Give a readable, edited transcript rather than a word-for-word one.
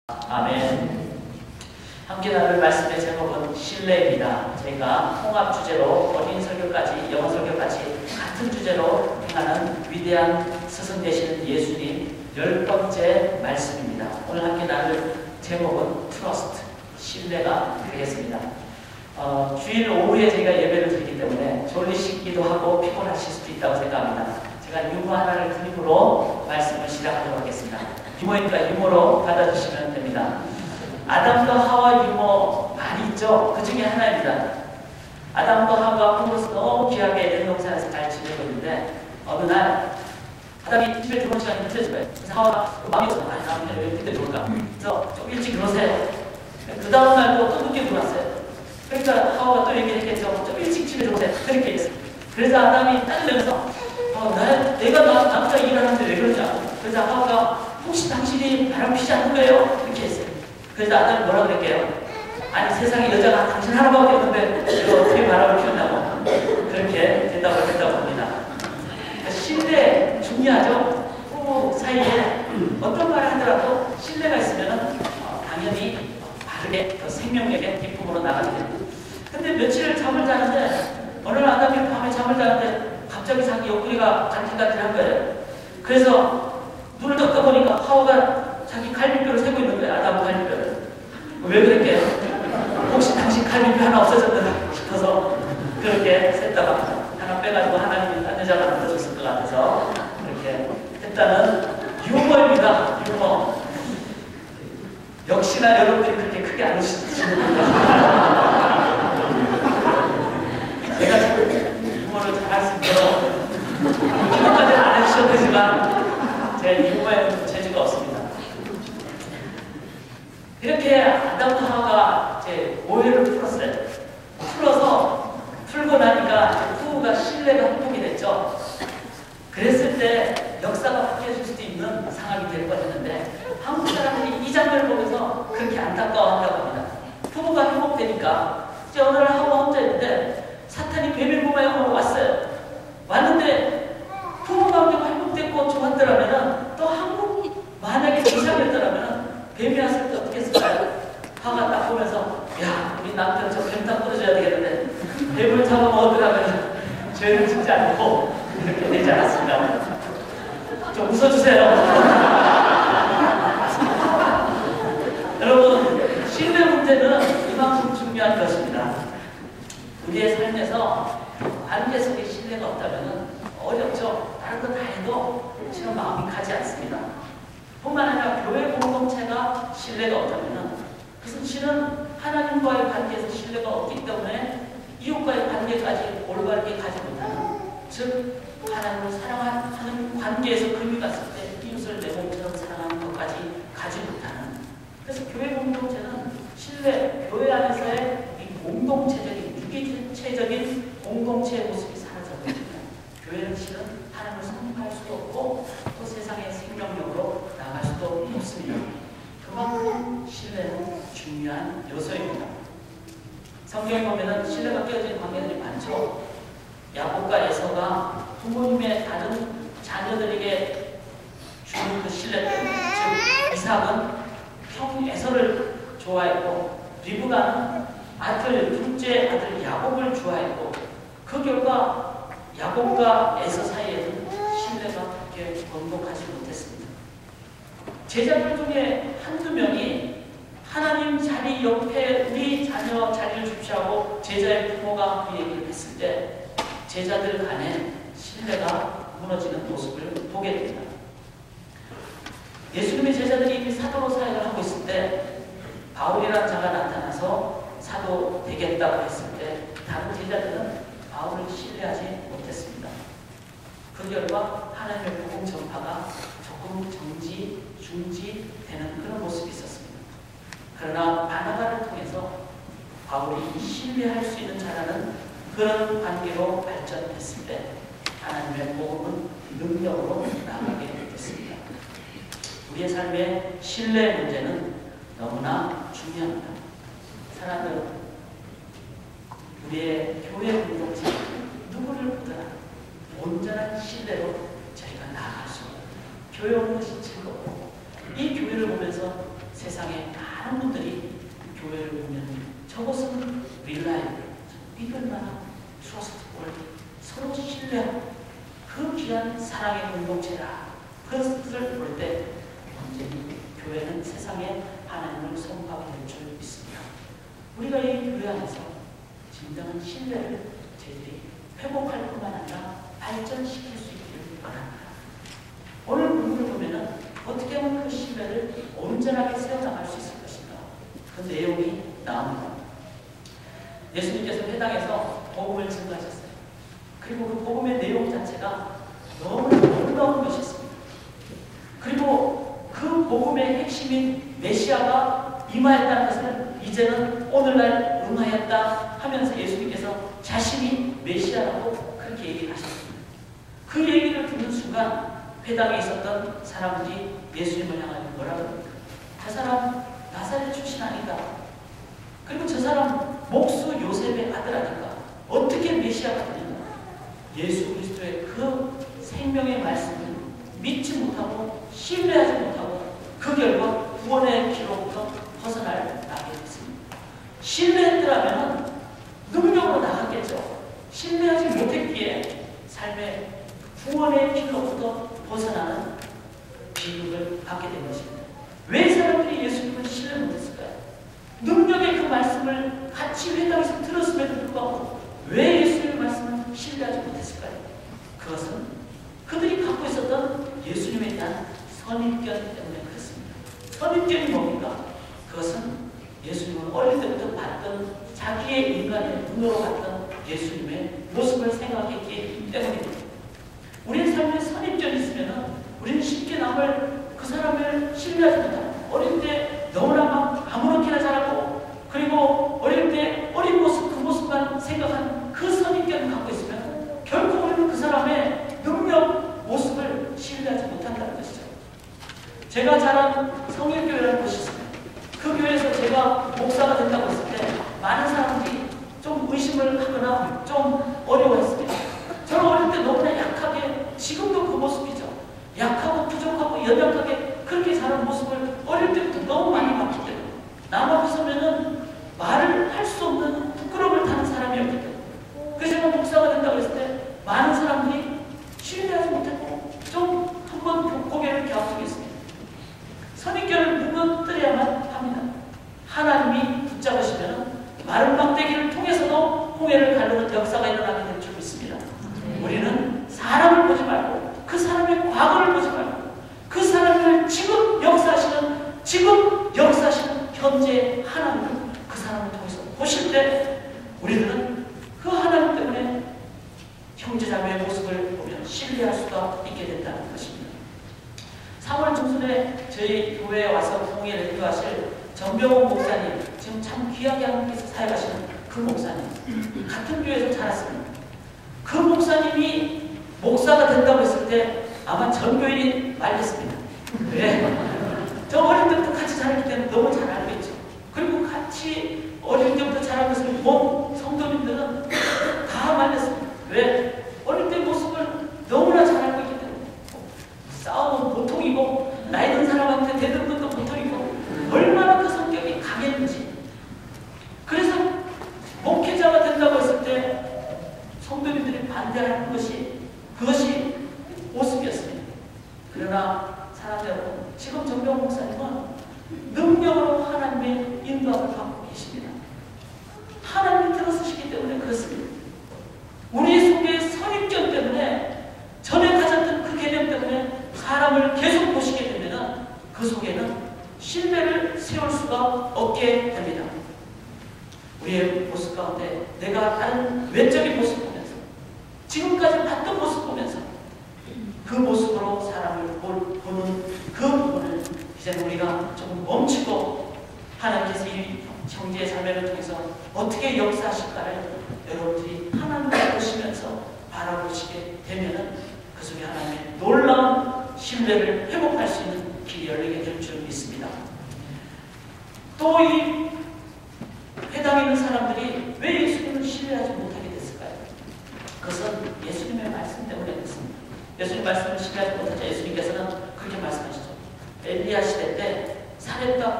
아멘. 함께 나눌 말씀의 제목은 신뢰입니다. 저희가 통합 주제로 본인 설교까지 영어 설교까지 같은 주제로 행하는 위대한 스승 되시는 예수님 10번째 말씀입니다. 오늘 함께 나눌 제목은 트러스트, 신뢰가 되겠습니다. 주일 오후에 저희가 예배를 드리기 때문에 졸리시기도 하고 피곤하실 수도 있다고 생각합니다. 제가 유머 하나를 드림으로 말씀을 시작하도록 하겠습니다. 유머니까 유머로 받아주시면 됩니다. 아담과 하와 유머 많이 있죠? 그 중에 하나입니다. 아담과 하와가 부부로서 너무 귀하게 에덴 동산에서 잘 지내고 있는데 어느 날 아담이 집에 들어온 시간이 늦어진 거예요. 그래서 하와가 마음이 없어서 나는 왜 그때 들어올까? 그래서 좀 일찍 들어오세요. 그 다음 날도 또 늦게 들어왔어요. 그러니까 하와가 또 얘기를 했겠죠. 좀 일찍 집에 들어오세요. 그렇게 했어요. 그래서 아담이 따지면서 내가 남자 일하는데 왜 그러냐? 그래서 하와가 혹시 당신이 바람 피지 않는 거예요? 이렇게 했어요. 그래서 아담이 뭐라 그랬게요? 아니 세상에 여자가 당신 하나밖에 없는데 내가 어떻게 바람을 피웠냐고 그렇게 대답을 했다고 합니다. 신뢰 중요하죠? 부부 사이에 어떤 말을 하더라도 신뢰가 있으면 당연히 바르게 생명력의 기쁨으로 나가게 됩니다. 근데 며칠을 잠을 자는데 어느 날 아담이 밤에 잠을 자는데 갑자기 자기 옆구리가 간질간질한 거예요. 그래서 눈을 떴다 보니까 하와가 자기 갈비뼈를 세고 있는 거예요. 아담 갈비뼈를. 왜 그랬게요? 혹시 당신 갈비뼈 하나 없어졌나 싶어서 그렇게 셌다가 하나 빼가지고 하나님이 딴 여자가 만들어줬을 것 같아서 그렇게 했다는 유머입니다. 유머. 역시나 여러분들이 그렇게 크게 안 웃으시는군요. 제가 유머를 잘할 수 있도록 유머까지는 안 해주셔도 되지만 제 유머에는 재주가 없습니다. 이렇게 아담과 하와가 이제 오해를 풀었어요. 풀고 나니까 부부가 신뢰가 회복이 됐죠. 그랬을 때 역사가 바뀌어질 수도 있는 상황이 될 뻔했는데 한국 사람들이 이 장면을 보면서 그렇게 안타까워한다고 합니다. 부부가 회복되니까 이제 어느 날 하와 혼자 있는데 사탄이 뱀의 모양으로 왔어요. 왔는데 부부 관계가 회복됐고 좋았더라면 또 한국 만약에 이상이었더라면 뱀이 왔을 때 어떻게 했을까요? 하가 딱 보면서 야 우리 남편 저 뱀 다 끌어줘야 되겠는데 뱀을 잡아먹으라면 죄를 짓지 않고 이렇게 되지 않았습니다. 좀 웃어주세요. 여러분 신뢰 문제는 이만큼 중요한 것입니다. 우리의 삶에서 관계 속에 신뢰가 없다면 어렵죠. 다른 거 다 해도 실은 마음이 가지 않습니다. 뿐만 아니라 교회 공동체가 신뢰가 없다면 그것은 실은 하나님과의 관계에서 신뢰가 없기 때문에 이웃과의 관계까지 올바르게 가지 못하는, 즉 하나님을 사랑하는 관계에서 금이 갔을 때 이웃을 내 몸처럼 사랑하는 것까지 가지 못하는, 그래서 교회 공동체는 신뢰, 교회 안에서의 이 공동체적인, 유기체적인 공동체의 모습이 사라져버립니다. 교회는 실은 하나님을 성공할 수도 없고 또 세상의 생명력으로 나갈 수도 없습니다. 그만큼 신뢰는 중요한 요소입니다. 성경에 보면 신뢰가 깨어진 관계들이 많죠. 야곱과 에서가 부모님의 다른 자녀들에게 주는 그 신뢰 때문에, 즉 이삭은 에서를 좋아했고 리브가는 둘째 아들 야곱을 좋아했고 그 결과 야곱과 에서 사이에는 신뢰가 그렇게 번복하지 못했습니다. 제자들 중에 한두 명이 하나님 자리 옆에 우리 자녀 자리를 줍시하고 제자의 부모가 그 얘기를 했을 때 제자들 간에 신뢰가 무너지는 모습을 보게 됩니다. 예수님의 제자들이 이미 사도로 사역을 하고 있을 때 바울이라는 자가 나타나서 사도 되겠다고 했을 때 다른 제자들은 바울을 신뢰하지 못했습니다. 그 결과 하나님의 복음 전파가 조금 중지되는 그런 모습이 있었습니다. 그러나 바나바를 통해서 바울이 신뢰할 수 있는 자라는 그런 관계로 발전했을 때 하나님의 복음은 능력으로 나가게 됐습니다. 우리의 삶의 신뢰 문제는 너무나 중요합니다. 사랑하는 여러분, 우리의 교회 공동체 누구를 보더라 온전한 신뢰로 저희가 나아갈 수 있는 교회 오는 것이 즐겁고 이 교회를 보면서 세상에 믿을만한 트러스트월 서로 신뢰하고 그 귀한 사랑의 공동체라. 그것을 볼 때 언제니 교회는 세상에 하나님을 선포하게 될 줄 믿습니다. 우리가 이 교회 안에서 진정한 신뢰를 저희들이 회복할 뿐만 아니라 발전시킬 수 있기를 바랍니다. 오늘 본문을 보면은 어떻게 하면 그 신뢰를 온전하게 세워나갈 수 있을 것인가, 그 내용이 나옵니다. 예수님께서 회당에서 복음을 증거하셨어요. 그리고 그 복음의 내용 자체가 너무 놀라운 것이었습니다. 그리고 그 복음의 핵심인 메시아가 임하였다는 것을 이제는 오늘날 응하였다 하면서 예수님께서 자신이 메시아라고 그렇게 얘기하셨습니다. 그 얘기를 듣는 순간 회당에 있었던 사람들이 예수님을 향하여 뭐라고 합니까? 저 사람 나사렛 출신 아닌가? 그리고 저 사람 목수 요셉의 아들 아닌가? 어떻게 메시아가 되는가? 예수 그리스도의 그 생명의 말씀을 믿지 못하고 신뢰하지 못하고 그 결과 구원의 길로부터 벗어날 나게 됐습니다. 신뢰했더라면 능력으로 나갔겠죠. 신뢰하지 못했기에 삶의 구원의 길로부터 벗어나는 비극을 받게 된 것입니다. 왜 사람들이 예수님을 신뢰 못했을까요? 능력의 그 말씀을 같이 회당에서 들었음에도 불구하고 왜 예수님의 말씀을 신뢰하지 못했을까요? 그것은 그들이 갖고 있었던 예수님에 대한 선입견 때문에 그렇습니다. 선입견이 뭡니까? 그것은 예수님을 어릴 때부터 봤던 자기의 인간의 눈으로 봤던 예수님의 모습을 생각했기 때문입니다. 우리의 삶에 선입견이 있으면 우리는 쉽게 남을 그 사람을 신뢰하지 못합니다. 어릴 때 너무나 아무렇게나 자라고, 그리고 어릴 때 어린 모습 그 모습만 생각한 그 선입견을 갖고 있으면 결코 우리는 그 사람의 능력 모습을 신뢰하지 못한다는 것이죠. 제가 자란 성일교회라는 곳이 있습니다. 그 교회에서 제가 목사가 된다고 했을 때 많은 사람들이 좀 의심을 하거나 좀 어려워했습니다. 저는 어릴 때 너무나 약하게, 지금도 그 모습이죠. 약하고 부족하고 연약하게 그렇게 자란 모습을 어릴 때부터 너무 많이 봤기 때문에 남 앞에 서면은 말을 할 수 없는 부끄러움을 타는 사람이었기 때문에, 그래서 제가 목사가 된다고 했을 때 많은 사람들이 신뢰하지 못했고 좀 한번 고개를 갸우뚱했습니다. 선입견을 무너뜨려야만 합니다. 하나님이 붙잡으시면 마른 막대기를 통해서도 홍해를 가르는 역사가 일어나게 될 줄 믿습니다. 우리는 사람을 보지 말고 그 사람의 과거를 보지 말고 그 사람을 지금 역사하시는 현재 하나님을 그 사람을 통해서 보실 때 우리들은 그 하나님 때문에 형제자매의 모습을 보면 신뢰할 수가 있게 된다는 것입니다. 3월 중순에 저희 교회에 와서 봉예를 인도하실 정병호 목사님, 지금 참 귀하게 하나님께서 사역하시는 그 목사님, 같은 교회에서 자랐습니다. 그 목사님이 목사가 된다고 했을 때 아마 전 교인이 말렸습니다. 왜? 저 어릴 때부터 같이 자랐기 때문에 너무 잘 알고 있죠. 그리고 같이 어릴 때부터 자란 것을 본 성도님들은 다 말렸습니다. 왜? 어릴 때 모습을 너무나 잘 알고 있기 때문에. 싸움은 보통이고 나이 든 사람한테 대드는 것도 보통이고 얼마나 그 성격이 강했는지. 그래서 목회자가 된다고 했을 때 성도님들이 반대하는 것이 그것이 모습이었습니다. 그러나 사랑하는 여러분, 지금 정병 목사님은 능력으로 하나님의 인도함을 받고 계십니다. 하나님이 들어서시기 때문에 그렇습니다. 우리 속의 선입견 때문에, 전에 가졌던 그 개념 때문에 사람을 계속 보시게 되면 그 속에는 신뢰를 세울 수가 없게 됩니다. 우리의 모습 가운데 내가 다른 외적인 모습 보면서, 지금까지 봤던 모습 보면서 그 모습으로 사람을 보는 그 부분을 이제 우리가 조금 멈추고 하나님께서 이 형제의 자매를 통해서 어떻게 역사하실까를 여러분들이 하나님을 보시면서 바라보시게 되면은 그 속에 하나님의 놀라운 신뢰를 회복할 수 있는 길이 열리게 될 줄 믿습니다. 또 이 회당에 있는 사람들이 왜 예수님을 신뢰하지 못하게 됐을까요? 그것은 예수님의 말씀 때문에 그렇습니다. 예수님 말씀을 신뢰하지 못하자 예수님께서는 그렇게 말씀하시죠. 엘리야 시대 때 사렙과